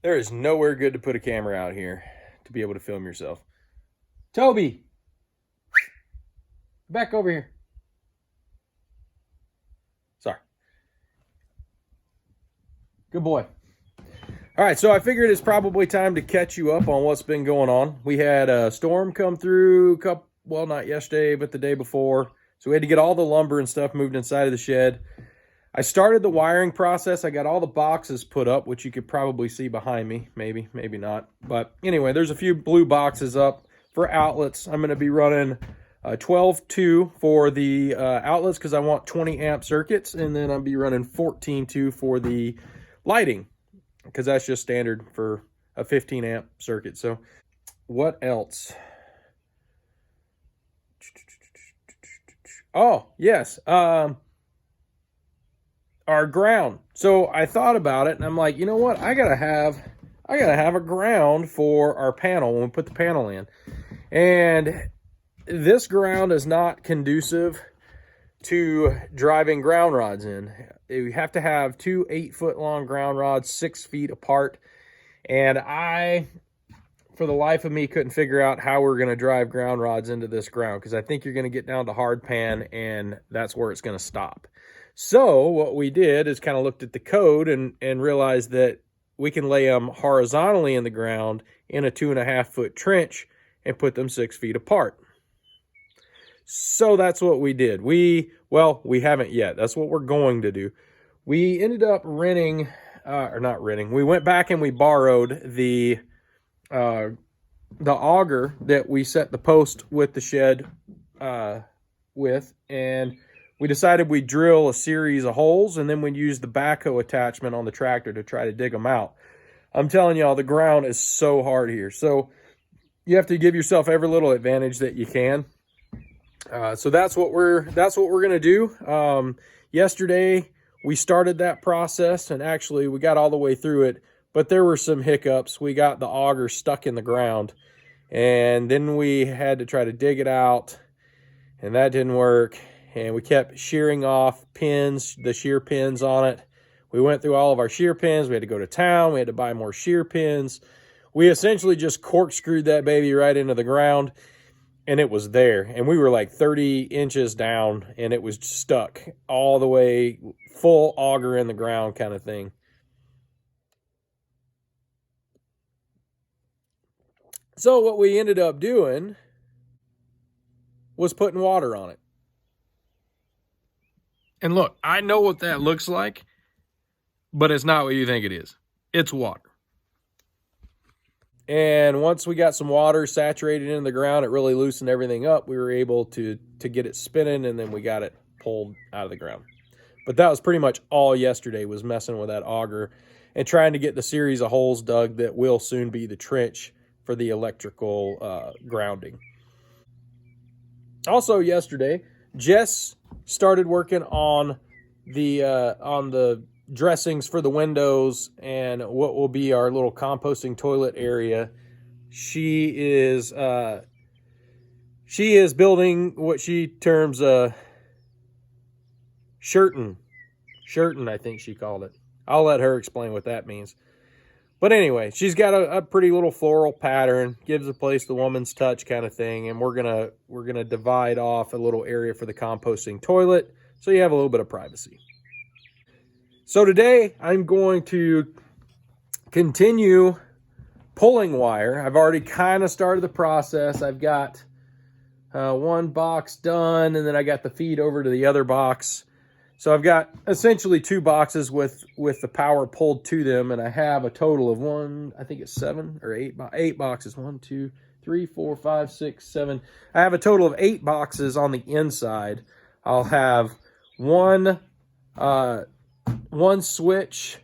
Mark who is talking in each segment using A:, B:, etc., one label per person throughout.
A: There is nowhere good to put a camera out here to be able to film yourself. Toby, back over here. Sorry. Good boy. All right, so I figured it's probably time to catch you up on what's been going on. We had a storm come through, well, not yesterday, but the day before. So we had to get all the lumber and stuff moved inside of the shed. I started the wiring process. I got all the boxes put up, which you could probably see behind me. Maybe not. But anyway, there's a few blue boxes up for outlets. I'm going to be running 12-2 for the outlets because I want 20 amp circuits. And then I'll be running 14-2 for the lighting because that's just standard for a 15 amp circuit. So what else? Oh, yes. Our ground. So I thought about it and I'm like, you know what? I gotta have a ground for our panel when we put the panel in. And this ground is not conducive to driving ground rods in. You have to have two 8-foot long ground rods, 6 feet apart. And I, for the life of me, couldn't figure out how we're going to drive ground rods into this ground because I think you're going to get down to hard pan and that's where it's going to stop. So what we did is kind of looked at the code and realized that we can lay them horizontally in the ground in a 2.5-foot trench and put them 6 feet apart. So that's what we did. We haven't yet. That's what we're going to do. We ended up renting, or not renting. We went back and we borrowed the auger that we set the post with the shed with, and we decided we'd drill a series of holes and then we'd use the backhoe attachment on the tractor to try to dig them out. I'm telling y'all, the ground is so hard here. So you have to give yourself every little advantage that you can. So that's what we're gonna do. Yesterday we started that process and actually we got all the way through it, but there were some hiccups. We got the auger stuck in the ground and then we had to try to dig it out and that didn't work. And we kept shearing off pins, the shear pins on it. We went through all of our shear pins. We had to go to town. We had to buy more shear pins. We essentially just corkscrewed that baby right into the ground and it was there. And we were like 30 inches down and it was stuck all the way, full auger in the ground kind of thing. So what we ended up doing was putting water on it. And look, I know what that looks like, but it's not what you think it is. It's water. And once we got some water saturated in the ground, it really loosened everything up. We were able to get it spinning and then we got it pulled out of the ground. But that was pretty much all yesterday, was messing with that auger and trying to get the series of holes dug that will soon be the trench for the electrical grounding. Also yesterday, Jess started working on the dressings for the windows and what will be our little composting toilet area. She is building what she terms shirtin, I think she called it. I'll let her explain what that means. But anyway, she's got a pretty little floral pattern, gives the place the woman's touch kind of thing, and we're gonna divide off a little area for the composting toilet so you have a little bit of privacy. So today I'm going to continue pulling wire. I've already kind of started the process. I've got one box done, and then I got the feed over to the other box. So I've got essentially 2 boxes with the power pulled to them, and I have a total of I think it's 7 or 8 boxes. 1, 2, 3, 4, 5, 6, 7. I have a total of 8 boxes on the inside. I'll have one switch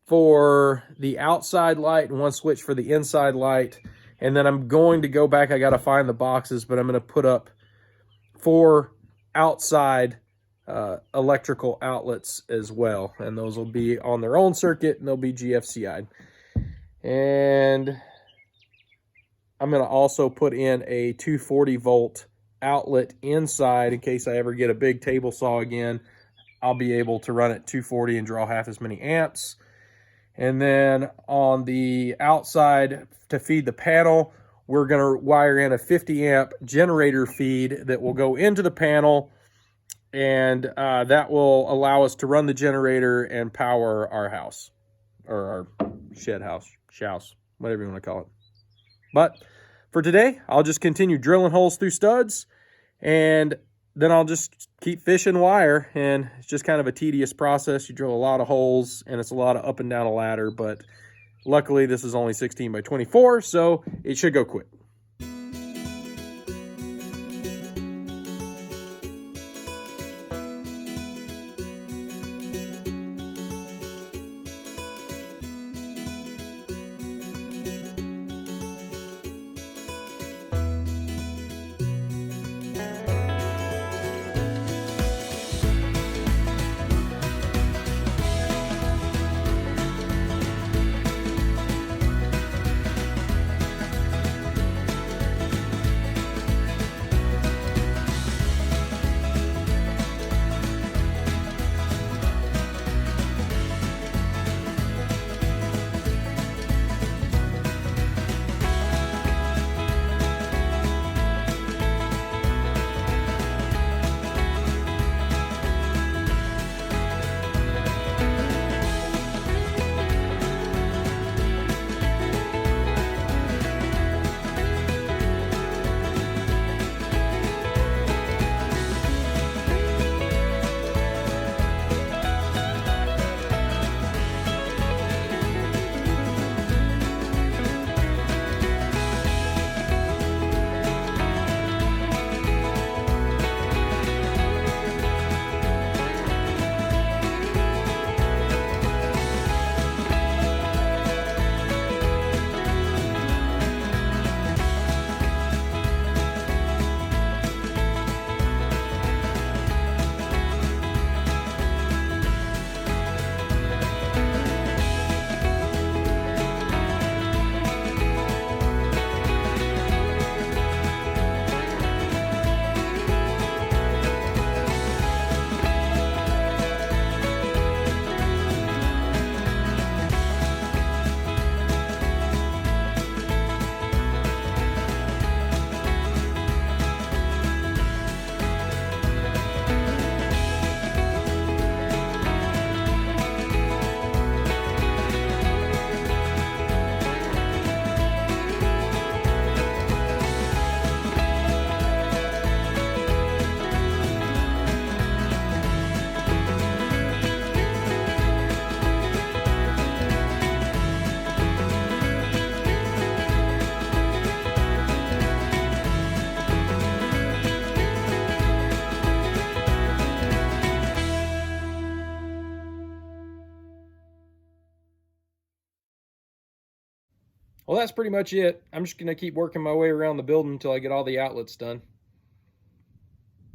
A: for the outside light and one switch for the inside light. And then I'm going to go back. I got to find the boxes, but I'm going to put up 4 outside electrical outlets as well. And those will be on their own circuit and they'll be GFCI'd. And I'm going to also put in a 240 volt outlet inside in case I ever get a big table saw again. I'll be able to run at 240 and draw half as many amps. And then on the outside to feed the panel, we're going to wire in a 50 amp generator feed that will go into the panel, and that will allow us to run the generator and power our house, or our shed house, shouse, whatever you want to call it. But for today, I'll just continue drilling holes through studs, and then I'll just keep fishing wire, and it's just kind of a tedious process. You drill a lot of holes, and it's a lot of up and down a ladder, but luckily this is only 16 by 24, so it should go quick. Well, that's pretty much it. I'm just going to keep working my way around the building until I get all the outlets done.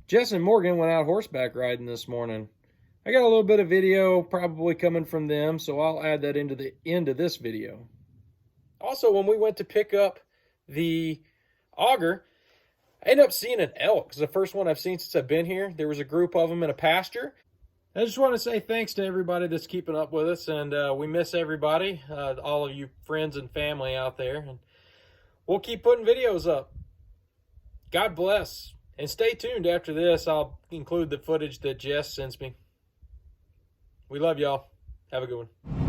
A: Jess and Morgan went out horseback riding this morning. I got a little bit of video probably coming from them, so I'll add that into the end of this video. Also, when we went to pick up the auger, I ended up seeing an elk. It's the first one I've seen since I've been here. There was a group of them in a pasture. I just want to say thanks to everybody that's keeping up with us, and we miss everybody, all of you friends and family out there. And we'll keep putting videos up. God bless. And stay tuned after this. I'll include the footage that Jess sends me. We love y'all. Have a good one.